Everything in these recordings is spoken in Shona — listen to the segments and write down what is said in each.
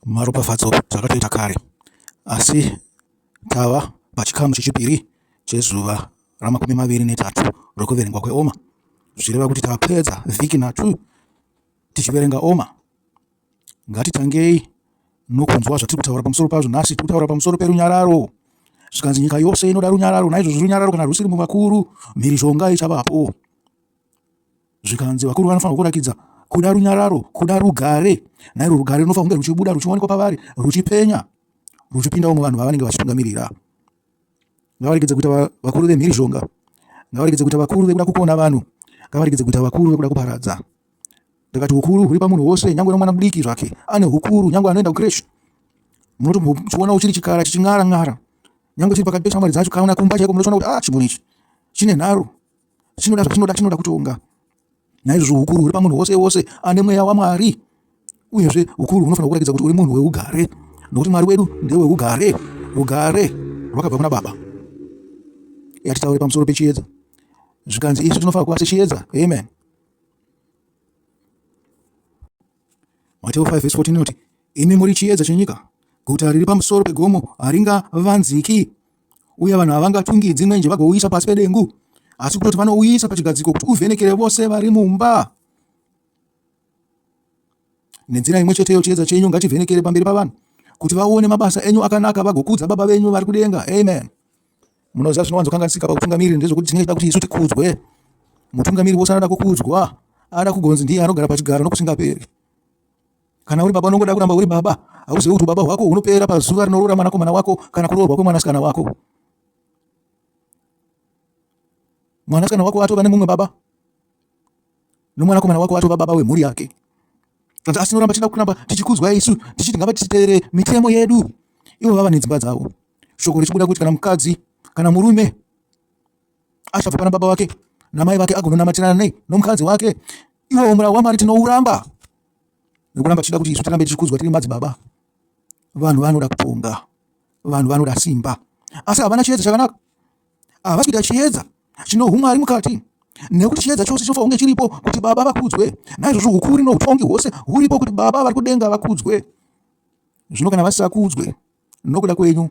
maropafadzo zvakatoita kare, asi tava pachikamu chechipiri chezuva ra23 rokuverengwa kweOmer. Zvireva kuti tapedza vhiki 2 tichiverenga Omer. Ngatitangei nokunzwa zvatiri kutaura pamusoro pazvo. Nhasi tiri kutaura pamusoro perunyararo. Zvikanzi nyika yose inoda runyararo, naizvozvo runyararo kana rusiri muvakuru, mhirizhonga ichavapo. Zvikanzi vakuru vanofanira kurakidza kuda runyararo, kuda rugare, nairo rugare runofanira kunge ruchibuda ruchionekwa pavari, ruchipenya, ruchipindawo muvanhu vavanenge vachitungamirira. Ngavaregedze kuita vakuru vemhirizhonga, ngavaregedze kuita vakuru vekuda kukona vanhu, ngavaregedze kuita vakuru vekuda kuparadza. Ndakati ukuru huri pamunhu wose, nyangwe nomwana mudiki zvake ane hukuru, nyangwe anoenda kucreche munotombochiona uchiri chikara chiching'ara-ng'ara. Nyangwe chiri pakati peshamwari dzacho, kana kumba chaiko munotoona kuti chimunhu ichi chine nharo, chinoda zvachinoda, chinoda kutonga. Naizvozvo hukuru huri pamunhu wose wose ane mweya waMwari. Uyezve hukuru hunofanira kurakidza kuti uri munhu weugare, nokuti Mwari wedu ndeweugare. Rugare rwakabva kuna Baba. Yatitaure pamusoro pechiedza. Zvikanzi isu tinofanira kuva sechiedza. Amen. Mateo 5:14 inoti, imi muri chiedza chenyika. Guta riri pamusoro pegomo haringavanziki, uye vanhu havangatungidzi mwenje vagouisa pasi pedengu, asi kutoti vanouisa pachigadziko kuti uvhenekere vose vari mumba. Nenzira imwe cheteyo chiedza chenyu ngachivhenekere pamberi pavanhu, kuti vaone mabasa enyu akanaka, vagokudza Baba venyu vari kudenga. Amen. Munoziva zvinowanzokanganisika pautungamiri ndezvokuti tinenge tichida kuti isu tikudzwe. Mutungamiri wose anoda kukudzwa, anoda kugonzi ndiye anogara pachigaro nokusingaperi. Kana uri baba unongoda kuramba uri baba, hauzivi kuti baba hwako hunopera pazuva rinorora mwanakomana wako kana kuroorwa kwemwanasikana wako. Mwanasikana wako atova nemumwe baba, nomwanakomana wako atova baba wemhuri yake. Asi tinoramba tichida kuramba tichikudzwa isu, tichiti ngavatiteerere mitemo yedu. Ivo vava nedzimba dzavo. Shoko richibuda kuti kana mukadzi kana murume achabva pana baba wake namai vake agononamatirana nei nomukadzi wake, ivo murau waMwari tinouramba. Nekuramba tichida kuti isu tirambe tichikudzwa tiri madzibaba. Vanhu vanoda kutonga, vanhu vanoda simba, asi havana chiedza chakanaka. Havasi kuita chiedza chino umwari mukati, nekuti chiedza chose chinofanira kunge chiripo kuti baba vakudzwe. Naizvozvo hukuru noutongi hwose huripo kuti baba vari kudenga vakudzwe. Zvino kana vasisakudzwe nokuda kwenyu,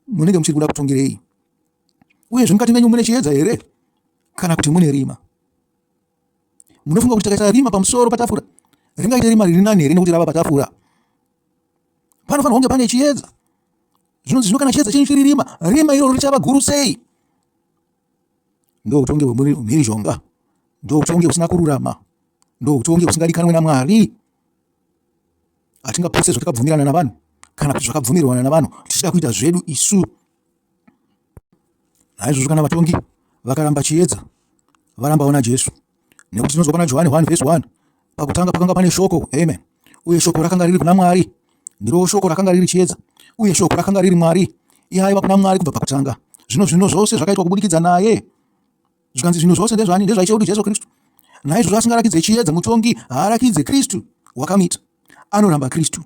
munenge muchiri kuda kutongerei? Uyezve mukati menyu mune chiedza here kana kuti mune rima? Munofunga kuti takaisa rima pamusoro patafura, ringaite rima riri nani here nekuti rava patafura? Panofanira kunge pane chiedza. Zvino kana chiedza chenyu chiri rima, rima iroro richava guru sei? Ndo utongi hwemhirizhonga, ndo utongi husina kururama, ndo utongi husingadikanwe naMwari. Hatingaputse zvatakabvumirana navanhu kana kuti zvakabvumirwana navanhu tichida kuita zvedu isu. Naizvozvo kana vatongi vakaramba chiedza, varambawo naJesu. Nekuti tinozwa pana Johani 1:1, pakutanga pakanga pane shoko. Amen. Uye shoko rakanga riri kuna Mwari, ndiro shoko rakanga riri chiedza, uye shoko rakanga riri Mwari. Iye aiva kuna Mwari kubva pakutanga. Zvino zvose zvakaitwa kubudikidza naye. Zvikanzi zvinhu zvose ndezvani? Ndezvaichedu Jesu Kristu. Naizvozvo asingarakidze chiedza mutongi haarakidze Kristu wakamita, anoramba Kristu.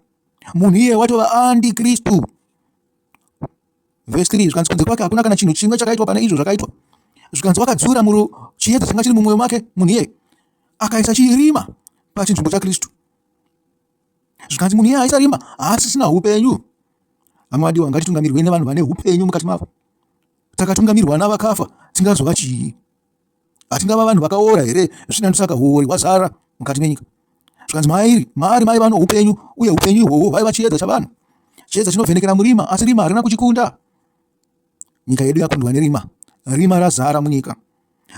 Munhu iye watova andikristu. Verse 3, zvikanzi kunze kwake hakuna kana chinhu chimwe chakaitwa pane izvo zvakaitwa. Zvikanzi wakadzura chiedza changa chiri mumwoyo make munhu iye, akaisa chirima pachinzvimbo chaKristu. Zvikanzi munhu iye aisa rima asisina upenyu. Amadiwa, ngatitungamirwe nevanhu vane upenyu mukati mavo. Takatungamirwa navakafa, tingazova chii? Hatingava vanhu vakaora here? Zvinandisaka huori hwazara mukati menyika. Zvikanzi maari mai vano upenyu, uye upenyu ihwohwo hwaiva chiedza chavanhu. Chiedza chinovhenekera murima, asi rima harina kuchikunda. Nyika yedu yakundwa nerima, rima razara munyika.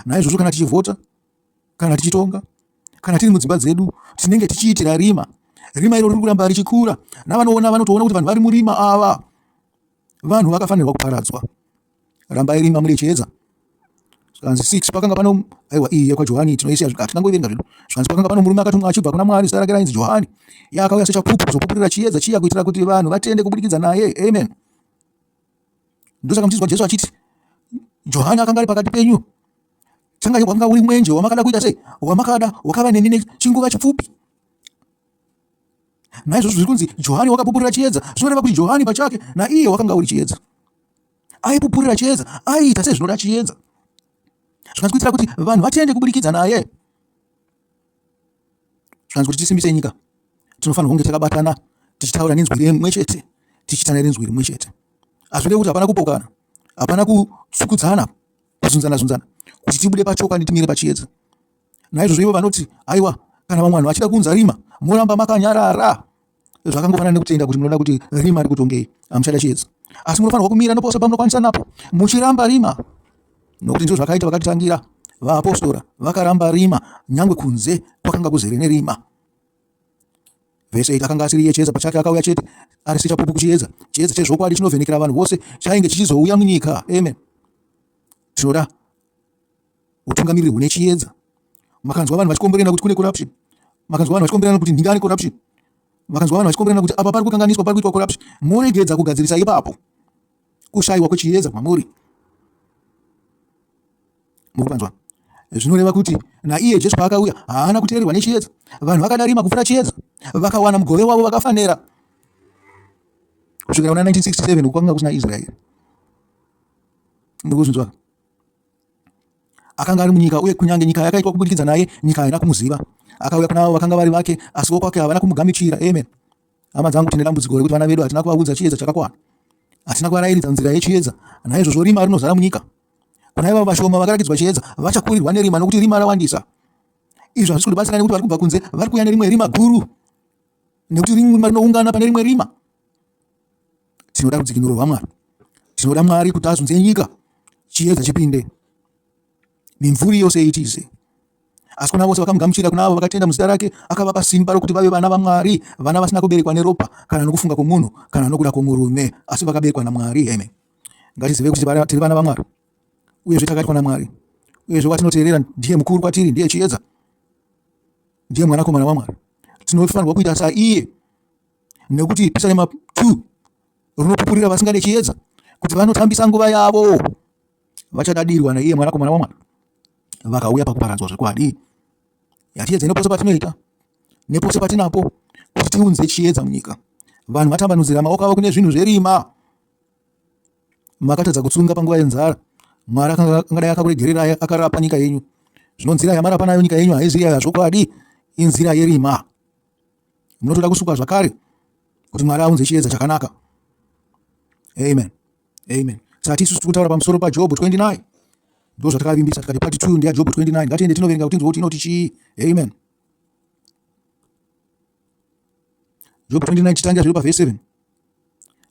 Naizvozvo kana tichivhota, kana tichitonga, kana tiri mudzimba dzedu, tinenge tichiitira rima. Rima iro riri kuramba richikura, navanoona vanotoona kuti vanhu vari murima ava vanhu vakafanirwa kuparadzwa. Rambai rima muri chiedza. Zvikanzi 6, pakanga pano, aiwa iyi yakwaJohani tinoisiya hatinangoiverenga zvedu. Zvikanzi pakanga pano murume akatumwa achibva kuna Mwari, zita rake rainzi Johani. Iye akauya sechapupu kuzopupurira chiedza chiya kuitira kuti vanhu vatende kubudikidza naye. Amen. Ndosaka muchizwa Jesu achiti, Johani akanga ari pakati penyu, wanga uri mwenje wamakada kuita sei? Wakava neni chinguva chipfupi. Naizvozvo zviri kunzi Johani wakapupurira chiedza, zvinoreva kuti Johani pachake naiye wakanga uri chiedza. Aipupurira chiedza, aiita sezvinoda chiedza. Zvikanzi kuitira kuti vanhu vatende kubudikidza naye. Zvikanzi kuti tisimbise nyika, tinofanira kunge takabatana tichitaura nenzwi rimwe chete, tichitana nenzwi rimwe chete. Azvide kuti hapana kupokana, hapana kutsukudzana, kuzunzana kuti tibude pachoka timire pachiedza. Naizvozvo ivo vanoti aiwa kana vamwe vanhu vachida kunza rima moramba makanyarara, zvakangofanana nekutenda kuti munoda kuti rima rikutongei, hamuchada chiedza. Asi munofanirwa kumira nepose pamunokwanisa napo muchiramba rima, nokuti ndizvo zvakaita vakatitangira vaApostora, vakaramba rima nyangwe kunze kwakanga kuzere nerima. Vhese 8 akanga asiri yechiedza pachake, akauya chete ari sechapupu kuchiedza. Chiedza chezvokwadi chinovhenekera vanhu vose chainge chichizouya munyika. Amen. Tinoda utungamiriri hune chiedza. Makanzwa vanhu vachikomberana kuti kune corruption, makanzwa vanhu vachikomberana kuti ndingani corruption, makanzwa vanhu vachikomberana kuti apa pari kukanganiswa, pari kuitwa corruption. Muregedza kugadzirisa ipapo kushayiwa kwechiedza kwamuri. Mukupanzwa? Zvinoreva kuti naiye Jesu paakauya haana kuteererwa nechiedza. Vanhu vakada rima kupfuura chiedza, vakawana mugove wavo vakafanira. Kusvikira kuna 1967 kwakanga kusina Israeri. Ndikuzvinzwa. Akanga ari munyika, uye kunyange nyika yakaitwa kubudikidza naye, nyika haina kumuziva. Akauya kuna avo vakanga vari vake, asi vokwake havana kumugamuchira. Amen. Hama dzangu, tine dambudziko rekuti vana vedu hatina kuvaudza chiedza chakakwana, hatina kuvarairidza nzira yechiedza. Naizvozvo rima rinozara munyika. Kuna ivavo vashoma vakarakidzwa chiedza vachakurirwa nerima, nokuti rima rawandisa. Izvi hazvisi kubatsira nekuti vari kubva kunze vari kuuya nerimwe rima guru, nekuti rima rinoungana pane rimwe rima. Tinoda kudzikinurwa Mwari, tinoda Mwari kuti azunze nyika, chiedza chipinde, mimvuri yose itize. Asi kuna vose vakamugamuchira, kuna avo vakatenda muzita rake, akavapa simba rokuti vave vana vaMwari, vana vasina kuberekwa neropa kana nokufunga kwomunhu kana nokuda kwomurume, asi vakaberekwa naMwari. Amen. Ngatizive kuti tiri vana vaMwari, uyezve takaitwa naMwari, uyezve watinoteerera ndiye mukuru kwatiri, ndiye chiedza, ndiye mwanakomana waMwari. Tinofanirwa kuita saiye, nekuti Psalm 2 runopupurira vasingade chiedza kuti vanotambisa nguva yavo vachadadirwa naiye mwanakomana waMwari, vakauya pakuparadzwa zvokwadi. Yatiedze nepose patinoita, nepose patinapo, kuti tiunze chiedza munyika. Vanhu vatambanudzira maoko avo kune zvinhu zverima, makatadza kutsunga panguva yenzara. Mwari angadai akakuregererai akarapa nyika yenyu. Zvino nzira yamarapa nayo nyika yenyu haiziri yazvokwadi, inzira yerima. Munotoda kusukwa zvakare kuti Mwari aunze chiedza chakanaka. Amen. Amen. Saka tisu tikutaura pamusoro paJobho 29. Ndo zvatakavimbisa tikati part 2 ndiya Jobho 29. Ngatiende tinoverenga kuti ndizvo inoti chii. Amen. Jobho 29 chitangira zviri pavhesi 7.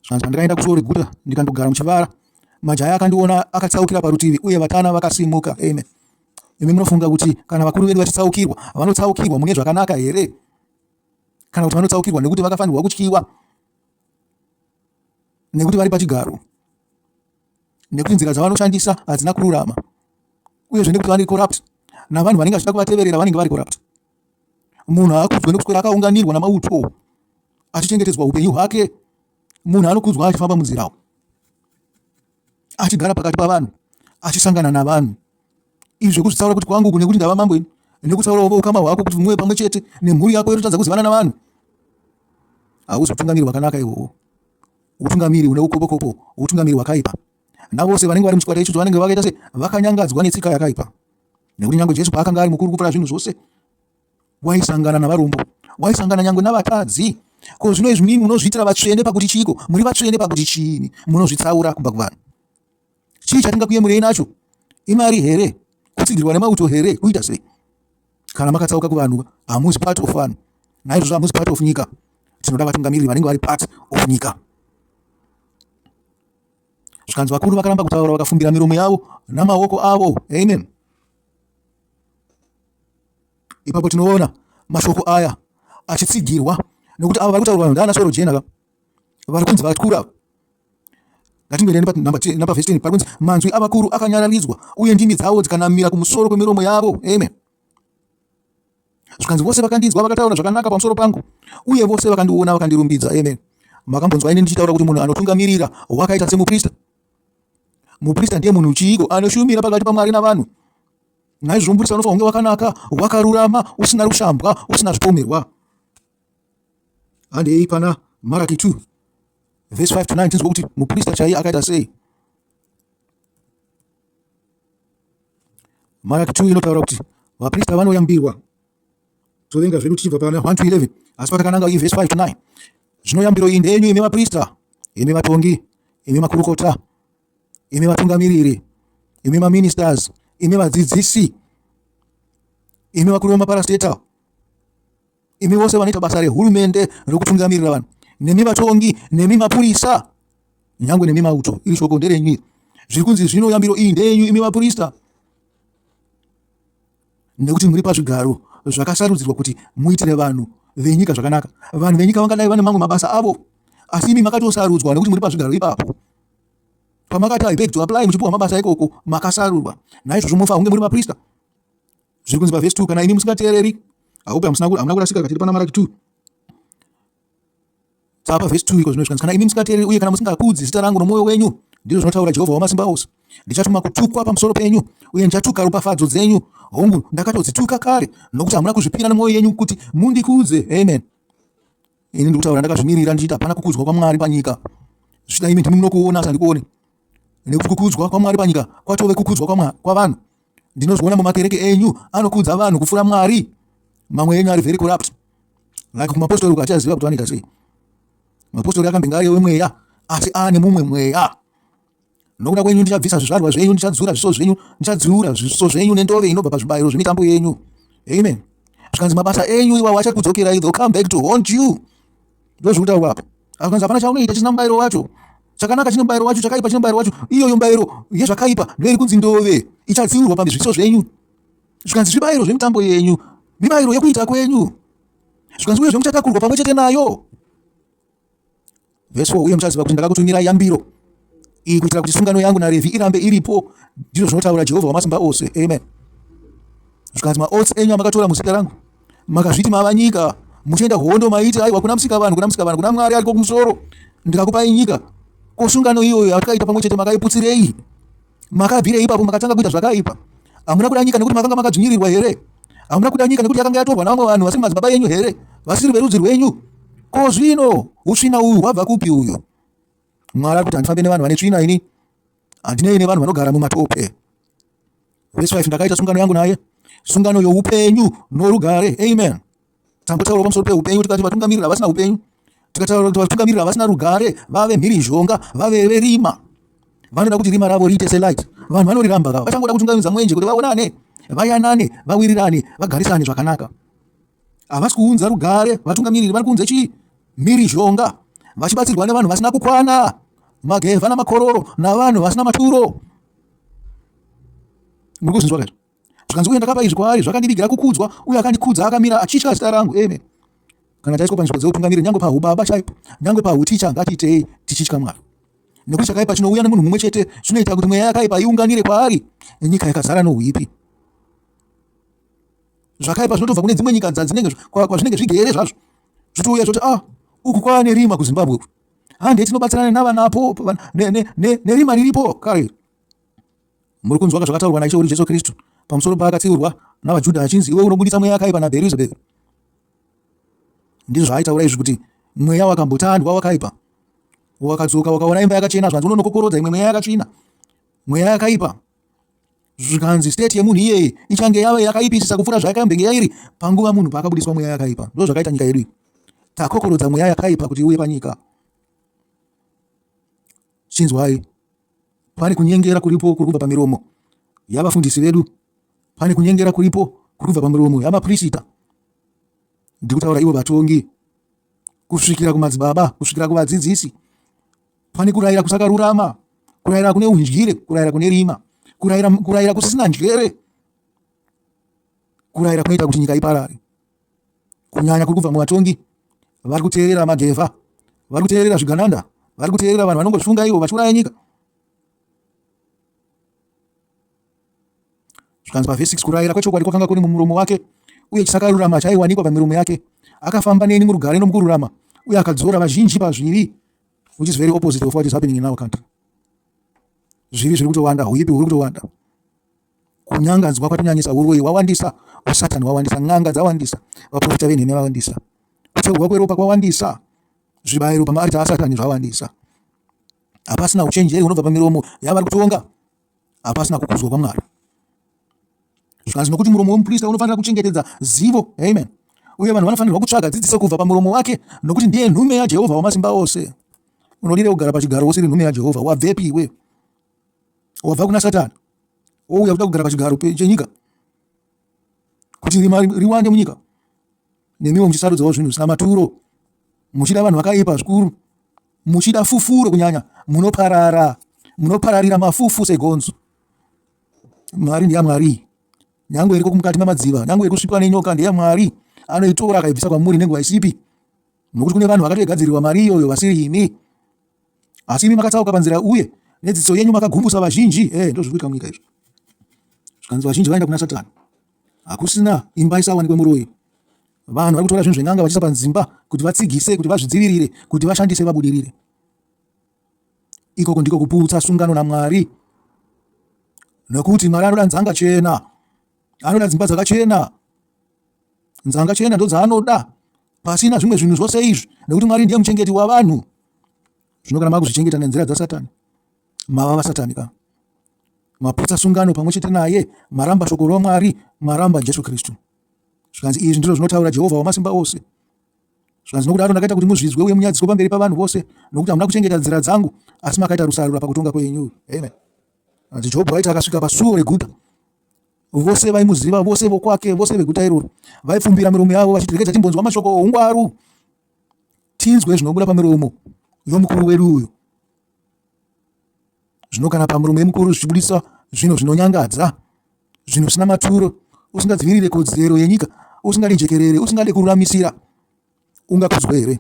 Zvanzi pandakaenda kusuo reguta ndikandogara muchivara, majaya akandiona akatsaukira parutivi, uye vatana vakasimuka. Amen. Imi munofunga kuti kana vakuru vedu vachitsaukirwa, vanotsaukirwa mune zvakanaka here? Kana kuti vanotsaukirwa nekuti vakafanirwa kutyiwa, nekuti vari pachigaro, nekuti nzira dzavanoshandisa hadzina kururama, uyezve nekuti vari corrupt, navanhu vanenge vachida kuvateverera vanenge vari corrupt. Munhu haakudzwe nekuswera akaunganirwa namauto achichengetedzwa upenyu hwake. Munhu anokudzwa achifamba munzirawo, achigara pakati pavanhu, achisangana navanhu. Izvi zvekuzvitsaura kuti kwangu nekuti ndava mambo ino, nekutsaurawo ukama hwako kuti muwe pamwe chete nemhuri yako irotadza kuzivana navanhu, hauzi utungamiri hwakanaka ihwohwo. Utungamiri une ukopokopo, utungamiri hwakaipa. Navose vanenge vari muchikwata ichocho vanenge vakaita se vakanyangadzwa netsika yakaipa, nekuti nyange Jesu paakanga ari mukuru kupfuura zvinhu zvose, waisangana navarombo, waisangana nyangwe navatadzi. Ko zvino izvi mimi munozviitira vatsvene pakuti chiko? Muri vatsvene pakuti chiini? Munozvitsaura kubva kuvanhu. Chii chatingakuyemurei nacho? Imari here? Kutsigirwa nemauto here? Kuita sei? Kana makatsauka kuvanhu, hamuzi part of vanhu. Naizvozvo hamuzi part of nyika. Tinoda vatungamiriri vanenge vari part of nyika. Zvikanzi vakuru vakaramba kutaura, vakafumbira miromo yavo namaoko avo. Amen. Ipapo tinoona mashoko aya achitsigirwa, nekuti ava vari kutaurwa ndaana soro jena vari kunzi vakura. Ngatingoenda namba verse 10 pari kunzi manzwi avakuru akanyararidzwa, uye ndimi dzavo dzikanamira kumusoro kwemiromo yavo. Amen. Zvikanzi vose vakandinzwa vakataura zvakanaka pamusoro pangu, uye vose vakandiona vakandirumbidza. Amen. Makambonzwa ine ndichitaura kuti munhu anotungamirira wakaita semuprista. Muprista ndiye munhu chiiko anoshumira pakati paMwari navanhu. Naizvozvo muprista unofanirwa kunge wakanaka, wakarurama, usina rushambwa, usina zvipomerwa. Handei pana Maraki 2 verse 5 to 9 tinzwa kuti muprista chaiye akaita sei. Maraki 2 inotaura kuti vaprista vanoyambirwa. Tovenga zvedu tichibva pana 1 to 11, asi patakananga verse 5 to 9 Zvino yambiro iyi ndenyu imi vaprista, imi vatongi, imi makurukota, imi vatungamiriri, imi maministers, imi vadzidzisi, imi vakuru vemaparasteta, imi vose vanoita basa rehurumende rokutungamirira vanhu, nemi vatongi, nemi mapurisa, nyangwe nemi mauto. Iri shoko nderenyu. Zviri kunzi zvino yambiro iyi ndenyu imi vaprista, nekuti muri pazvigaro zvakasarudzirwa kuti muitire vanhu venyika zvakanaka. Vanhu venyika vangadai vane mamwe mabasa avo, asi imi makatosarudzwa nekuti muri pazvigaro ipapo. Pamakati I beg to apply muchipuwa mabasa ikoko makasarurwa. Naizvozvo mufa hunge muri vaprista. Zviri kunzi pavhesi 2, kana imi musingateereri, haupe hamuna kurasika katiri pana Maraki 2. Tsapa vhesi 2 iko zvinozvikanzi, kana imi musingateereri uye kana musingakudzi zita rangu nomwoyo wenyu, ndizvo zvinotaura Jehovha wamasimba ose, ndichatuma kutukwa pamusoro penyu uye ndichatuka ropafadzo dzenyu. Hongu, ndakatodzituka kare nokuti hamuna kuzvipira nemwoyo yenyu kuti mundikudze. Amen. Ini ndikutaura ndakazvimirira ndichiti hapana kukudzwa kwaMwari panyika. Zvichida imi ndimi munokuona asi handikuoni. Nekuti kukudzwa kwaMwari panyika kwatove kukudzwa kwavanhu. Ndinozviona mumakereke enyu anokudza vanhu kufura Mwari. Mamwe enyu ari very corrupt. Like kumapostoli ukachaziva kuti vanoita sei. Mapostoli akambinga ari wemweya asi ane mumwe mweya. Nokuda kwenyu ndichabvisa zvizvarwa zvenyu, ndichadzura zviso zvenyu, ndichadzura zviso zvenyu nendove inobva pazvibayiro zvemitambo yenyu. Amen. Zvikanzi mabasa enyu iwawo achakudzokerai, they'll come back to haunt you. Ndozviri kutaurwa apo. Zvikanzi hapana chaunoita chisina mubayiro wacho. Chakanaka chine mubayiro wacho, chakaipa chine mubayiro wacho. Iyoyo mubayiro yezvakaipa ndoiri kunzi ndove ichadziurwa pazviso zvenyu. Zvikanzi zvibayiro zvemitambo yenyu, mibayiro yekuita kwenyu. Zvikanzi uye muchatakurwa pamwe chete nayo. Vhesi 4, uye muchaziva kuti ndakakutumirai yambiro iyi kuitira kuti sungano yangu naRevhi irambe iripo, ndizvo zvinotaura Jehovha wamasimba ose. Amen. Zvikanzi maotsi enyu amakatora muzita rangu, makazviti mava nyika, muchienda hondo maiti aiwa kuna Musikavanhu, kuna Mwari ariko kumusoro, ndikakupai nyika. Ko sungano iyoyo yakaita pamwe chete makaiputsirei? Makabvire ipapo makatanga kuita zvakaipa. Hamuna kuda nyika nekuti makanga makadzvinyirirwa here? Hamuna kuda nyika nekuti yakanga yatorwa navamwe vanhu vasiri madzibaba enyu here? Vasiri verudzi rwenyu? Ko zvino utsvina uyu hwabva kupi uyu? Mwari ari kuti handifambe nevanhu vane tsvina ini, handinei nevanhu vanogara mumatope. Vhesi 5, ndakaita sungano yangu naye, sungano youpenyu norugare. Amen. Tambotaura pamusoro peupenyu tikati vatungamirira vasina upenyu, tikataura kuti vatungamirira vasina rugare, vave mhirizhonga, vave verima. Vanoda kuti rima ravo riite selight. Vanhu vanoriramba kava, vachangoda kutungamidza mwenje kuti vaonane, vayanane, vawirirane, vagarisane zvakanaka. Havasi kuunza rugare, vatungamiriri vari kuunza chii? Mhirizhonga, vachibatsirwa nevanhu vasina kukwana, magevha namakororo, navanhu vasina maturo. Muri kuzvinzwa izvo? Zvikanzi uye ndakapa izvi kwaari, zvakandivigira kukudzwa, uye akandikudza akamira achitya zita rangu. Amen. Kana taiswa panzvimbo dzeutungamiriri, nyangwe pahubaba chaipo, nyangwe pauticha, ngatiitei tichitya Mwari. Nekuti chakaipa chinouya nemunhu mumwe chete, zvinoita kuti mweya yakaipa iunganire kwaari, nyika yakazara nouipi. Zvakaipa zvinotobva kune dzimwe nyika kwazvinenge zvigere zvazvo, zvotouya zvoti uku kwaane rima kuZimbabwe uku, handei tinobatsirana navanapo nerima riripo kare. Muri kunzwa zvakataurwa naIshe wedu Jesu Kristu pamusoro paakatsiurwa navaJudha achinzi, iwe unobudisa mweya yakaipa naBherizebhebhi. Ndizvo zvaaitaura izvi, kuti mweya wakambotandwa wakaipa, wakadzoka wakaona imba yakachena, zvanzi unonokokorodza imwe mweya yakatsvina, mweya yakaipa. Zvikanzi state yemunhu iyeye ichange yave yakaipisisa kupfuura zvayakambenge yairi panguva munhu paakabudiswa mweya yakaipa. Ndo zvakaita nyika yedu. Takokorodza mweya yakaipa kuti iuye panyika. Chinzwai, pane kunyengera kuripo kuri kubva pamiromo yavafundisi vedu, pane kunyengera kuripo kuri kubva pamiromo yamaprista. Ndiri kutaura ivo vatongi, kusvikira kumadzibaba, kusvikira kuvadzidzisi. Pane kurayira kusakarurama, kurayira kune unjire, kurayira kune rima, kurayira kusisina njere, kurayira kunoita kuti nyika iparare. Kunyanya kuri kubva muvatongi vari kuteerera magevha, vari kuteerera zvigananda, vari kuteerera vanhu vanongozvifunga ivo vachiuraya nyika. Zvikanzi pavhesi 6, kurayira kwechokwadi kwakanga kuri mumuromo wake, uye chisakarurama chaiwanikwa pamiromo yake. Akafamba neni murugare nomukururama, uye akadzora vazhinji pazvivi, which is very opposite of what is happening in our country. Zvivi zviri kutowanda, uipi huri kutowanda, kunyanganzwa kwatonyanyisa uroi hwawandisa, usatani hwawandisa, n'anga dzawandisa, vaprofita venheme vawandisa, kuteurwa kweropa kwawandisa, zvibayiro pamaarita asatani zvawandisa. Hapasina uchenjeri hunobva pamiromo yavari kutonga, hapasina kukudzwa kwaMwari. Zvikanzi nokuti muromo womuprista unofanira kuchengetedza zivo. Amen. uye vanhu vanofanirwa kutsvaga dzidziso kubva pamuromo wake, nokuti ndiye nhume yaJehovha Wamasimba Ose. Unodire kugara pachigaro usiri nhume yaJehovha? Wabvepi iwe? Wabva kuna Satani wouya kuda kugara pachigaro chenyika kuti riwande munyika? Nemiwo muchisarudzawo zvinhu zvisina maturo, muchida vanhu vakaipa zvikuru, muchida fufuro kunyanya, munopararira mafufu segonzo. Mwari ndiye Mwari, nyangwe iriko mukati mamadziva, nyangwe ikusvikwa nenyoka ndiye Mwari, anoitora akaibvisa kwamuri nenguva isipi, nokuti kune vanhu vakatogadzirirwa mari iyoyo vasiri imi. Asi imi makatsauka panzira, uye nedziso yenyu makagumbusa vazhinji. Ndozviri kuitika munyika izvi. Zvikanzi vazhinji vaenda kuna Satani, hakusina imba isawanikwe muroyi. Vanhu vari kutora zvinhu zven'anga vachiisa panzimba kuti vatsigise, kuti vazvidzivirire, kuti vashandise vabudirire. Ikoko ndiko kuputsa sungano naMwari, nokuti Mwari anoda nzanga chena, anoda dzimba dzakachena. Nzanga chena ndodzaanoda, pasina zvimwe zvinhu zvose izvi, nekuti Mwari ndiye muchengeti wavanhu. Zvino kana makuzvichengeta nenzira dzaSatani, mava vaSatani ka. Maputsa sungano pamwe chete naye, maramba shoko raMwari, maramba Jesu Kristu. Zvikanzi izvi ndizvo zvinotaura Jehovha Wamasimba Ose. Zvikanzi nokuti ndakaita kuti muzvizwe uye munyadziswe pamberi pavanhu vose, nokuti hamuna kuchengeta nzira dzangu, asi makaita rusarura pakutonga kwenyu. Amen. Jobho aiti akasvika pasuo reguta, vose vaimuziva, vose vokwake, vose veguta iroro vaipfumbira miromo yavo vachiti, regai timbonzwa mashoko oungwaru, tinzwe zvinobuda pamiromo yomukuru wedu uyu. Zvino kana pamuromo yemukuru zvichibudisa zvinhu zvinonyangadza, zvinhu zvisina maturo, usingadzivirire kodzero yenyika, usingadi njekerere, usingadi kururamisira, ungakudzwa here?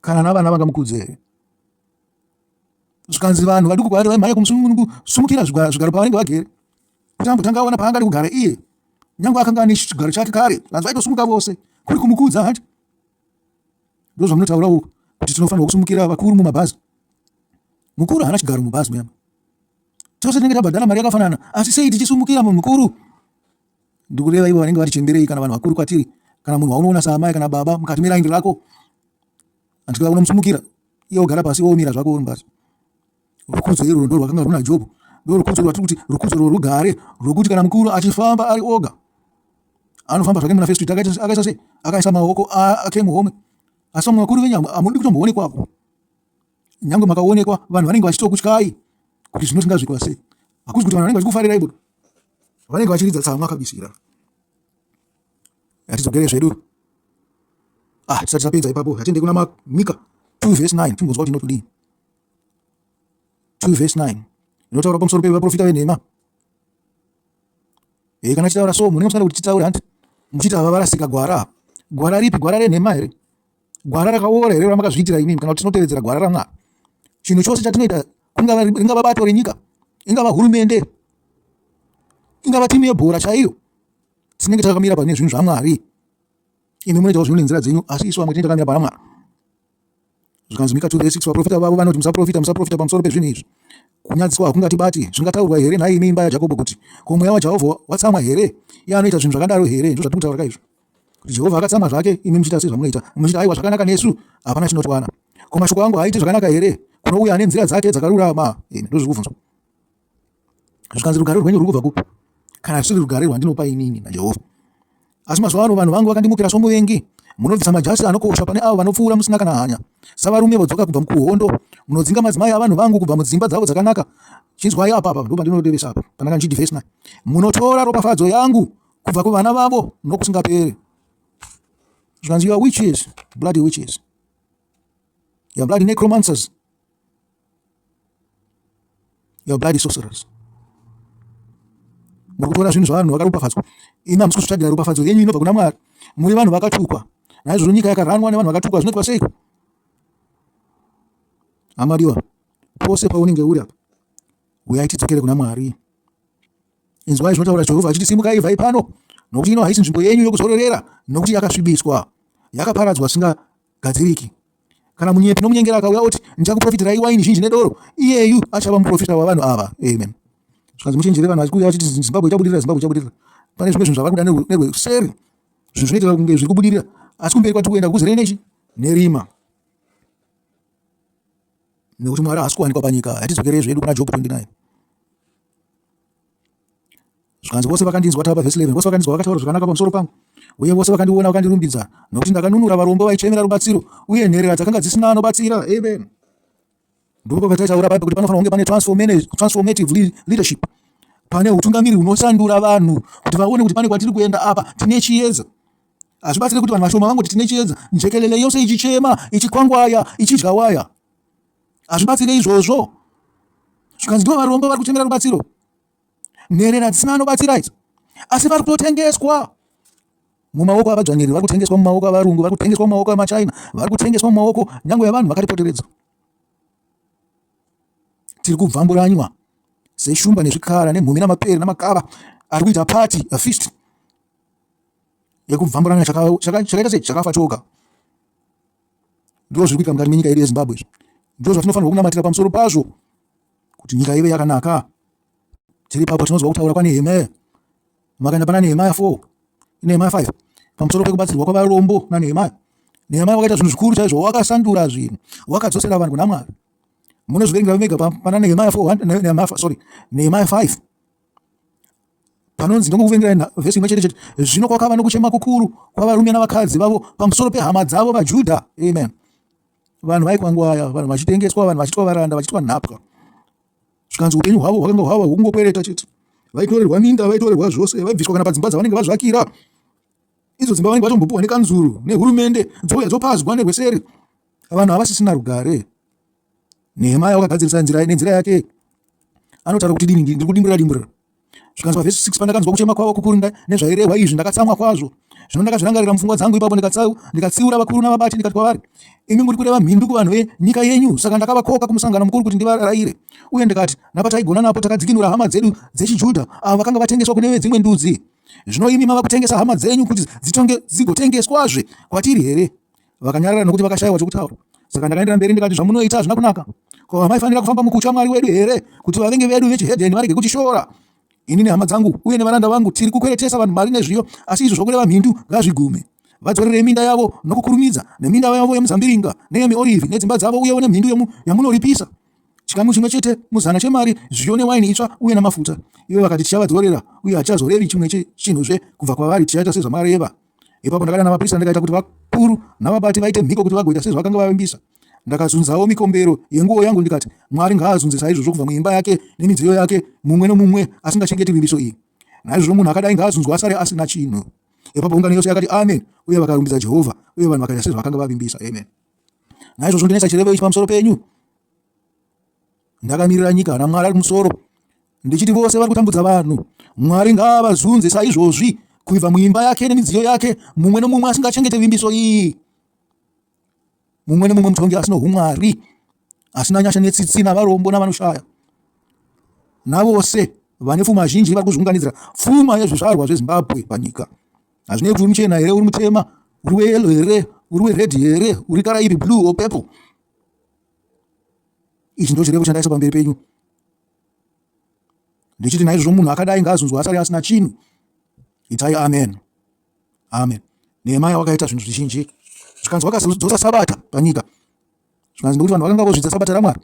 Kana navana vangamukudze here? Zvikanzi vanhu vaduku kwaari vaimhanya kumusumukira zvigaro pavanenge vagere, kuti ambotanga aona paangadi kugara iye, nyangwe akanga ane chigaro chake kare. Vanhu vaitosumuka vose kuri kumukudza hati. Ndizvo zvamunotaura uku, kuti tinofanirwa kusumukira vakuru mumabhazi. Mukuru haana chigaro mubhazi muyama, tose tinenge tabhadhara mari yakafanana, asi sei tichisumukira munhu mukuru? Ndikureva ivo vanenge vati chemberei, kana vanhu vakuru kwatiri, kana munhu waunoona saamai kana baba mukati meraindi rako, andika unomusumukira iye ogara pasi woumira zvako uri mubhazi. Rukudzo irwo ndo rwakanga runa Jobho, ndo rukudzo rwatiri kuti rukudzo rworugare, rwokuti kana mukuru achifamba ari oga, anofamba zvake muna Festu, akaisa sei? Akaisa maoko ake muhomwe. Asi vamwe vakuru venyu hamudi kutomboonekwapo, nyangwe makaonekwa vanhu vanenge vachitokutyai kuti zvinosingazvikwa sei. Hakuzi kuti vanhu vanenge vachikufarira ibudo, vanenge vachiridza tsamwa kabisira. Yatidzokere zvedu. Tisati tapedza ipapo, yatiende kuna Mika 2:9, timbonzwa kuti inotodini. 2:9 inotaura pamusoro pevaprofita venhema. Kana tichitaura so, munenge musingadi kuti titaure hanti muchiti ava varasika gwara. Gwara ripi? Gwara renhema here? Gwara rakaora here ramakazviitira imimi, kana kuti tinotevedzera gwara raMwari? Chinhu chose chatinoita, ringava bato renyika, ingava hurumende, ingava timu yebhora chaiyo, tinenge takamira pane zvinhu zvaMwari. Imi munoitawo zvinhu nenzira dzenyu, asi isu vamwe tinenge takamira pana Mwari. Zvikanzi Mika 2:6, vaprofita vavo vanoti musaprofita pamusoro pezvinhu izvi. Kunyadziswa hakungatibati. Zvingataurwa here naye imi imba yaJakobho kuti ko mweya waJehovha watsamwa here? Iye anoita zvinhu zvakadaro here? Ndizvo zvatiri kutaura izvo, kuti Jehovha akatsamwa zvake, imi muchita sezvamunoita. Muchiti aiwa zvakanaka nesu, hapana chinotwana. Ko mashoko angu haaiti zvakanaka here? Kunouya ane nzira dzake dzakarurama. Ndizvo zviri kubvunzwa. Zvikanzi rugare rwenyu ruri kubva kupi? Kana zvisiri rugare rwandinopa inini naJehovha. Asi mazuva ano vanhu vangu vakandimukira somuvengi. Munobvisa majasi anokosha pane avo vanopfuura musina kana hanya. Savarume vodzoka kubva mukuhondo, munodzinga madzimai avanhu vangu kubva mudzimba dzavo dzakanaka. Chinzwai apa ndo pandinodevesa apa panaka nchiti verse 9. Munotora ropafadzo yangu kubva kuvana vavo nokusingaperi. Zvikanzi you are witches, bloody witches. You are bloody necromancers. You are bloody sorcerers. Mukutora zvinhu zvavanhu vakaropafadzwa. Imi hamusi kutsvagira ropafadzo yenyu inobva kuna Mwari. Muri vanhu vakatukwa. Naizvozvo nyika yakaranwa nevanhu vakatukwa, zvinoitwa seiko? Hamadiwa, pose paunenge uri apa, uyai tidzokere kuna Mwari. Inzwai zvinotaura Jehovha achiti, simukai ibvai pano, nokuti ino haisi nzvimbo yenyu yokuzororera, nokuti yakasvibiswa, yakaparadzwa singagadziriki. Kana munyepi nomunyengera akauya oti ndichakuprofitirai waini zhinji nedoro, iyeyu achava muprofita wavanhu ava. Amen. Zvikanzi muchenjere vanhu vachikuuya vachiti Zimbabwe ichabudirira. Pane zvimwe zvinhu zvavakuda nerweseri, zvinhu zvinoita kunge zviri kubudirira, asi kumberi kwati kuenda kuzere nechi nerima. Nekuti Mwari haasi kuwanikwa panyika. Yatidzokere zvedu kuna Jobho 29. Zvikanzi vose vakandinzwa tava verse 11 vose vakandinzwa vakataura zvakanaka pamusoro pangu uye vose vakandiona vakandirumbidza nokuti ndakanunura varombo vaichemera rubatsiro uye nherera dzakanga dzisina anobatsira. Amen. Ndipo pataitaura Bible kuti panofanira kunge pane transformative leadership, pane utungamiri hunosandura vanhu kuti vaone kuti pane kwatiri kuenda apa tine chiedza. Hazvibatsiri kuti vanhu vashoma vangoti tine chiedza, njekelele yose ichichema ichikwangwaya ichidya waya. Hazvibatsiri izvozvo. Zvikanzi ndivo varombo vari kuchemera rubatsiro, nherera dzisina anobatsira idzi, asi vari kutotengeswa mumaoko avadzvanyeri, vari kutengeswa mumaoko avarungu, vari kutengeswa mumaoko amachina, vari kutengeswa mumaoko nyangwe yavanhu vakatipoteredza. Tiri kubvamburanywa seshumba nezvikara nemhumi namapere namakava ari kuita party, a feast yekubvamburanya chakaita sei chakafa choga. Ndizvo zviri kuitika mukati menyika yedu yeZimbabwe. Ndizvo zvatinofanira kunamatira pamusoro pazvo kuti nyika ive yakanaka. Tiri papo tinozwa kutaura kwaNehemiah. Makaenda pana Nehemiah 4 Nehemiah 5 pamusoro pekubatsirwa kwavarombo naNehemiah. Nehemiah wakaita zvinhu zvikuru chaizvo, wakasandura zvinhu, wakadzosera vanhu kuna Mwari. Munozviverenga mega pana Nehemiah 5 panonzi ndongokuverengerai vhesi imwe chete. Zvino kwakava nokuchema kukuru kwavarume navakadzi vavo pamusoro pehama dzavo vaJudha. Amen. Vanhu vaikwangwaya, vanhu vachitengeswa, vanhu vachitwa varanda, vachitwa nhapwa. Zvikanzi upenyu hwavo hwakanga hwava hwakungokwereta chete. Vaitorerwa minda, vaitorerwa zvose, vaibviswa kana padzimba dzavanenge vazvakira. Idzo dzimba vanenge vatombopuwa nekanzuru nehurumende dzouya dzopazwa nerweseri. Vanhu havasisina rugare. Nehemiah wakagadzirisa nenzira yake. Anotaura kuti dini ndiri kudimburira. Zvikanzi pavhesi 6 pandakanzwa kuchema kwavo kukuru nezvairehwa izvi ndakatsamwa kwazvo. Zvino ndakazvirangarira mupfungwa dzangu ipapo ndikatsiura vakuru navabati ndikati kwavari, imi muri kureva mhindu kuvanhu venyika yenyu. Saka ndakavakoka kumusangano mukuru kuti ndivarayire. Uye ndikati napataigona napo takadzikinura hama dzedu dzechiJudha avo vakanga vatengeswa kune dzimwe ndudzi. Zvino imi mava kutengesa hama dzenyu kuti dzigotengeswazve kwatiri here? Vakanyarara nokuti vakashayiwa chokutaura. Saka ndakaendera mberi ndikati zvamunoita hazvina kunaka. Ko hamaifanira kufamba mukutya Mwari wedu here kuti vavengi vedu vechihedheni varege kutishora? Ini nehama dzangu uye nevaranda vangu tiri kukweretesa vanhu mari nezviyo, asi izvo zvokureva mhindu ngazvigume. Vadzorere minda yavo nokukurumidza, neminda yavo yemuzambiringa neyemiorivhi nedzimba dzavo, uyewo nemhindu yamunoripisa. Chikamu chimwe chete muzana chemari, zviyo newaini itsva uye namafuta. Ivo vakati tichavadzorera uye hatichazorevi chimwe chinhuzve kubva kwavari, tichaita sezvamareva. Ipapo ndakadana vaprista ndikaita kuti vakuru navabati vaite mhiko kuti vagoita sezvavakanga vavimbisa. Ndakazunzawo mikombero yenguo yangu ndikati, Mwari ngaazunze saizvozvo kubva muimba yake nemidziyo yake, mumwe nomumwe asingachengeti vimbiso iyi. Naizvozvo munhu akadai ngaazunzwa asare asina chinhu. Ipapo ungano yose yakati amen, uye vakarumbidza Jehovha, uye vanhu vakaita sezvavakanga vavimbisa. Amen. Naizvozvo ndinesa chirevo ichi pamusoro penyu. Ndakamirira nyika naMwari ari kumusoro, ndichiti vose vari kutambudza vanhu, Mwari ngaavazunze saizvozvi kubva muimba yake nemidziyo yake, mumwe nomumwe asingachengete vimbiso iyi. Mumwe nomumwe mutongi asino humwari, asina nyasha netsitsi navarombo navanoshaya, navose vane pfuma zhinji vari kuzviunganidzira pfuma yezvizvarwa zveZimbabwe panyika. Hazvinei kuti uri muchena here, uri mutema, uri weyellow here, uri weredhi here, uri karaibi blue or purple. Ichi ndo chirevo chandaisa pamberi penyu. Ndichiti naizvozvo munhu akadai ngaazunzwa asari asina chinhu. Itai amen. Amen. Nehemiah wakaita zvinhu zvizhinji. Zvikanzi wakadzosa sabata panyika. Zvikanzi ndokuti vanhu vakanga vozvidza sabata raMwari.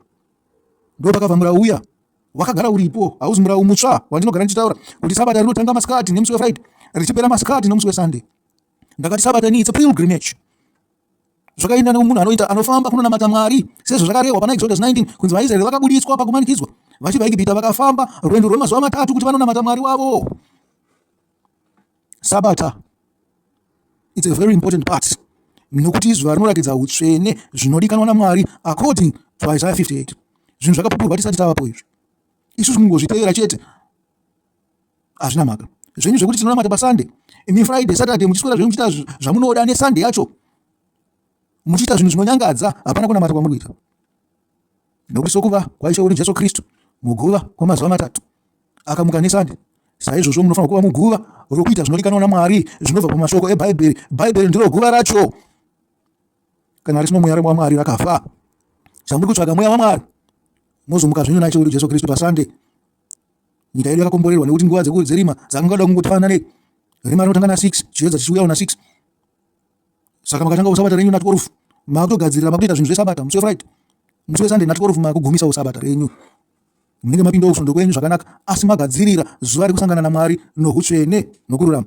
Ndo pakabva murau uya wakagara uripo, hauzi murau mutsva wandinogara ndichitaura kuti sabata rinotanga masikati nemusi weFriday, richipera masikati nemusi weSunday. Ndakati sabata ni it's a pilgrimage. Zvakaenda nemunhu anofamba kunonamata Mwari, sezvo zvakarehwa pana Exodus 19 kunzi vaIsraeri vakabudiswa pakumanikidzwa vachibva Igupta vakafamba rwendo rwemazuva 3 kuti vanonamata Mwari wavo. Sabata it's a very important part, nokuti zuva rinoratidza utsvene zvinodikanwa naMwari according to Isaiah 58. Zvinhu zvakapupurwa tisati tavapo izvi. Isusu kungozviteera chete hazvina mhaka. Zvenyu zvekuti tinonamata paSunday, imi Friday, Saturday muchiswera zvenyu muchiita zvamunoda neSunday yacho, muchiita zvinhu zvinonyangadza, hapana kunamata kwamuri kuita. Nokuti sokuva kwaishauri Jesu Kristu muguva kwamazuva 3 akamuka neSunday, saizvozvo munofanira kuva muguva rokuita zvinodikanwa naMwari zvinobva pamashoko eBhaibheri. Bhaibheri ndiro guva racho. Kana risino mweya waMwari rakafa. Chamuri kutsvaga mweya waMwari mozomuka zvenyu nacho uri Jesu Kristu paSunday. Nyika yedu yakakomborerwa nekuti nguva dzerima dzakangada kungotifanana rima rinotanga na6 chiedza chichiuyawo na6. Saka makatanga usabata renyu na12 makutogadzirira makuita zvinhu zvesabata musi weFriday, musi weSunday na12 makugumisawo sabata renyu. munenge mapinda kusvondo kwenyu zvakanaka, asi magadzirira zuva rekusangana naMwari nohutsvene nokururama.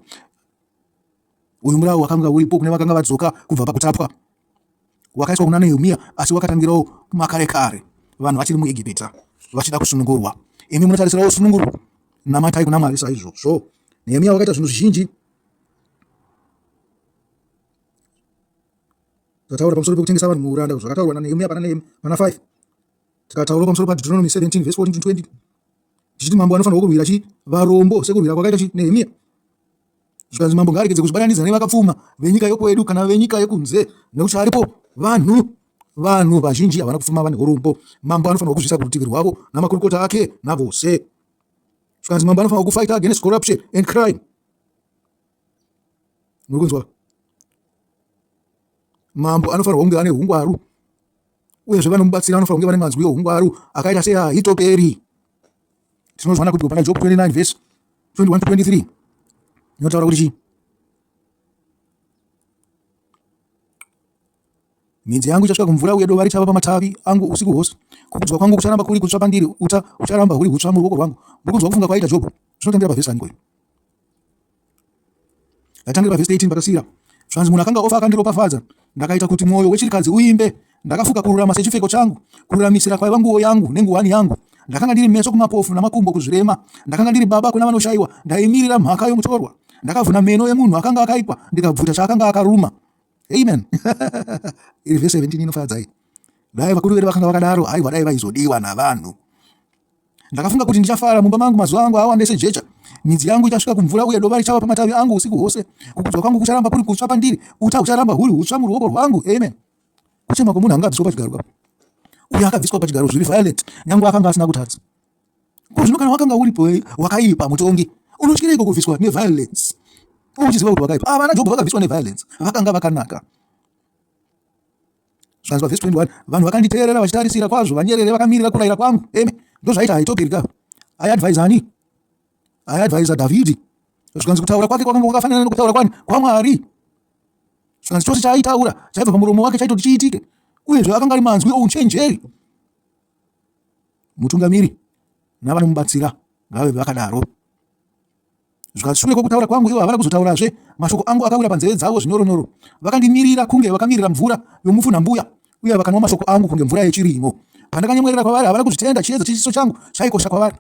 Uyu murau wakanga uripo kune vakanga vadzoka kubva pakutapwa, wakaiswa kuna Nehemiah, asi wakatangirawo makare kare, vanhu vachiri muIgipita vachida kusunungurwa. Imi munotarisirawo sunungurwa, namatai kuna Mwari saizvozvo. Nehemiah wakaita zvinhu zvizhinji. Tataura pamusoro pekutengesa vanhu muuranda, zvakataurwa naNehemiah pana 5. Tikataura pamusoro paDhuturonomio 17 verse 14 to 20, tichiti mambo anofanirwa kurwira varombo sekurwira kwakaita Nehemiah. Zvikanzi mambo ngaaregedze kuzvibatanidza nevakapfuma venyika yokwedu kana venyika yekunze, nekuti aripo vanhu vazhinji havana kupfuma vane urombo. Mambo anofanirwa kuzvisa kurutivi rwavo namakurukota ake navose. Zvikanzi mambo anofanirwa kufight against corruption and crime. Murikunzwa? Mambo anofanirwa kunge ane hungwaru, uyezve vanomubatsira anofanirwa kunge vane manzwi ehungwaru akaita seAhitoferi. Tinozwana kuti pana Jobho 29 verse 21 to 23 inotaura kuti midzi yangu ichasvika kumvura, uye dova richava pamatavi angu usiku hwose. Kukudzwa kwangu kucharamba kuri kutsva pandiri, uta ucharamba huri hutsva muruoko rwangu. Murikunzwa kufunga kwaita Jobho. Zvinotangira pavhesi ani kwedu. Ndatangira pavhesi 18 pakasira. Zvanzi munhu akanga ofa akandiropafadza, ndakaita kuti mwoyo wechirikadzi uimbe, ndakafuka kururama sechipfeko changu, kururamisira kwaiva nguo yangu nenguwani yangu. Ndakanga ndiri meso kumapofu namakumbo kuzvirema, ndakanga ndiri baba kuna vanoshayiwa, ndaimirira mhaka yomutorwa, ndakavhuna meno emunhu akanga akaipa, ndikabvuta chaakanga akaruma. Amen. Iri verse 17 inofadza iyi. Dai vakuru vedu vakanga vakadaro, haiwa dai vaizodiwa navanhu. Ndakafunga kuti ndichafara mumba mangu mazuva angu awande sejecha. Midzi yangu ichasvika kumvura, uye dova richava pamatavi angu usiku hwose. Kukudzwa kwangu kucharamba kuri kutsva pandiri, uta ucharamba huri hutsva muruoko rwangu. Amen. Kuchema kwomunhu angabviswa pachigaro. Uye akabviswa pachigaro zviri violent, nyange akanga asina kutadza. Zvino kana wakanga uripo wakaipa mutongi, unotyireko kubviswa neviolence. Uchiziva kuti wakaipa. Vana Jobho vakabviswa neviolence, vakanga vakanaka. Zvanzi verse 21, vanhu vakanditeerera vachitarisira kwazvo, vanyerere vakamirira kurayira kwangu. Amen. Ndozvaita Ahitoferi ka. Aiadvise ani? Aiadvise Dhavhidhi. Zvikanzi kutaura kwake kwakanga kwakafanana nokutaura kwaMwari. Zvikanzi chose chaaitaura chaibva pamuromo wake chaitoti chiitike, uyezve akanga ari manzwi ouchenjeri. Mutungamiri navanomubatsira ngave vakadaro. Zvikanzi shure kwokutaura kwangu, ivo havana kuzotaurazve, mashoko angu akawira panzeve dzavo zvinyoronyoro. Vakandimirira kunge vakamirira mvura yomufunhambuya, uye vakanwa mashoko angu kunge mvura yechirimo. Pandakanyemwerera kwavari, havana kuzvitenda chiedza chechiso changu chaikosha kwavari.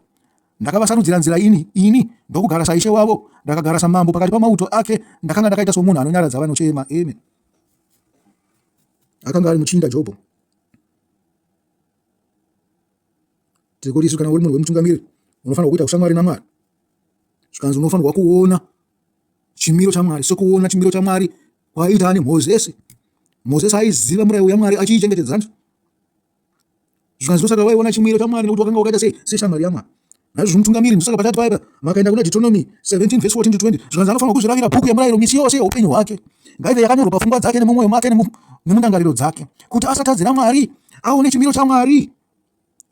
Ndakavasarudzira nzira ini ndokugara saishe wavo, ndakagara samambo pakati pamauto ake, ndakanga ndakaita somunhu anonyaradza vanochema. Amen. Akanga ari muchinda Jobho. Tirikuti isu kana uri munhu wemutungamiri, unofanirwa kuita ushamwari naMwari. Zvikanzi unofanirwa kuona chimiro chaMwari, sokuona chimiro chaMwari kwaiita neMozisi. Mozisi aiziva murayiro yaMwari achiichengetedza. Zvikanzi ndosaka waiona chimiro chaMwari nokuti wakanga wakaita seshamwari yaMwari. Naizvozvo mutungamiri ndosaka patati paipa makaenda kuna Dhuturonomio 17 verse 14 to 20. Zvikanzi anofanirwa kuzviravira bhuku yemurayiro misi yose yeupenyu hwake, ngaive yakanyorwa papfungwa dzake nemumwoyo make nemundangariro dzake, kuti asatadzira Mwari, aone chimiro chaMwari,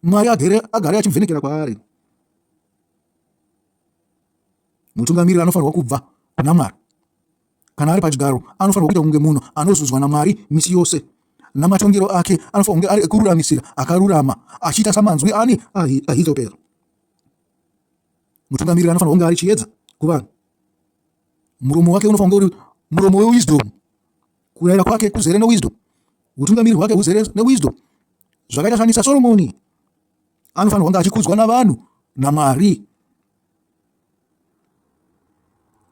Mwari agare achimuvhenekera kwaari. Mutungamiriri anofanirwa kubva kuna Mwari. Kana ari pachigaro, anofanirwa kuita kunge munhu anozudzwa naMwari misi yose, namatongero ake anofanirwa kunge ari ekururamisira, akarurama, achiita samanzwi ani Ahitoferi. Mutungamiriri anofanirwa kunge ari chiedza kuvanhu. Muromo wake unofanirwa kunge uri muromo wewisdom, kurayira kwake kuzere newisdom, utungamiriri hwake huzere newisdom. Zvakaita svanisa Soromoni, anofanirwa kunge achikudzwa navanhu naMwari.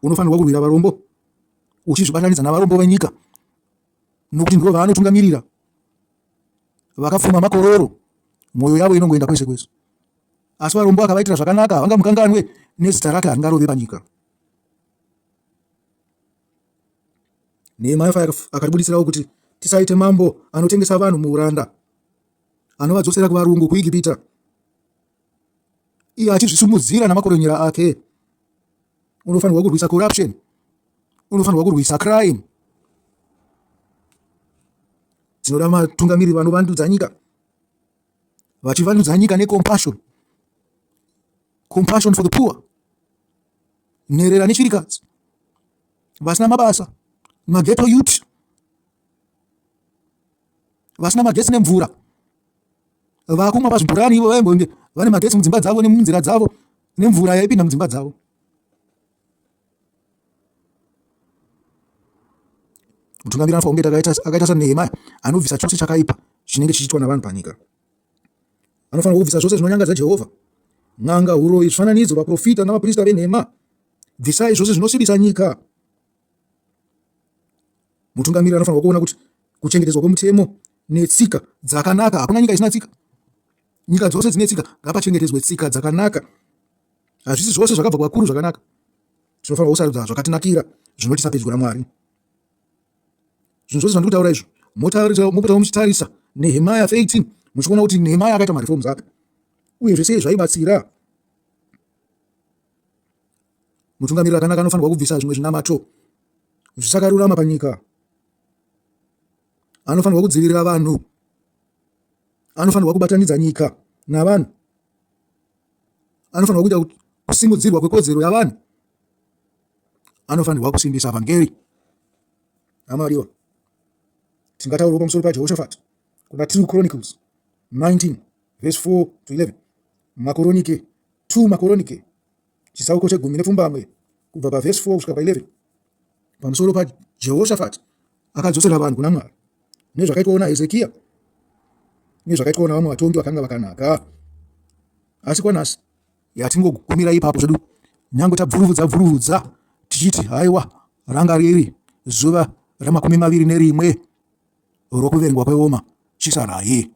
Unofanirwa kurwira varombo, uchizvibatanidza navarombo venyika, nokuti ndivo vaanotungamirira. Vakapfuma makororo, mwoyo yavo inongoenda kwese kwese. Asi varombo akavaitira zvakanaka, havangamukanganwe, nezita rake haringarove panyika. Nehemiah akaribuditsirawo kuti tisaite mambo anotengesa vanhu muuranda, anovadzosera kuvarungu kuIgipita, iye achizvisumudzira namakoronyera ake. Unofanirwa kurwisa corruption, unofanirwa kurwisa crime. Tinoda vatungamiri vanovandudza nyika, vachivandudza nyika necompassion, compassion for the poor, nherera nechirikadzi, vasina mabasa, maghetto youth, vasina magetsi nemvura, vakumwa pazvibhurani ivo vane magetsi mudzimba dzavo nemunzira dzavo nemvura yaipinda mudzimba dzavo. Mutungamiri anofanira kunge akaita saNehemiah, anobvisa chose chakaipa chinenge chichiitwa navanhu panyika. Anofanira kubvisa zvose zvinonyangadza Jehovha, n'anga, uroyi, zvifananidzo, vaprofita navaprista venhema. Bvisai zvose zvinosvibisa nyika. Mutungamiri anofanira kuona kuti kuchengetedzwa kwemutemo netsika dzakanaka. Hakuna nyika isina tsika. Nyika dzose dzine tsika, ngapachengetedzwe tsika dzakanaka. Hazvisi zvose zvakabva kwakuru zvakanaka. Tinofanira kusarudza zvakatinakira zvinotisa pedyo naMwari. Zvinhu zvose zvandikutaura izvo mopota muchitarisa Nehemiah 18 muchiona kuti Nehemiah akaita mareforms ake uye zvese zvaibatsira. Mutungamiri akanaka anofanirwa kubvisa zvimwe zvinamato zvisakarurama panyika. Anofanirwa kudzivirira vanhu. Anofanirwa kubatanidza nyika navanhu. Anofanirwa kuita kusimudzirwa kwekodzero yavanhu. Anofanirwa kusimbisa vhangeri. Amariwa, tingataurawo pamusoro paJehoshaphat kuna 2 Chronicles 19 verse 4 to 11, Makoronike 2 Makoronike chisauko chegumi nepfumbamwe kubva pavhesi 4 kusvika pa11, pamusoro paJehoshaphat akadzosera vanhu kuna Mwari, nezvakaitwawo naHezekia, nezvakaitwawo navamwe vatongi vakanga vakanaka. Asi kwanhasi yatingogumira ipapo zvedu, nyange tabvuruvudza tichiti haiwa, rangariri zuva ra21 rokuverengwa kweOmer chisaraye.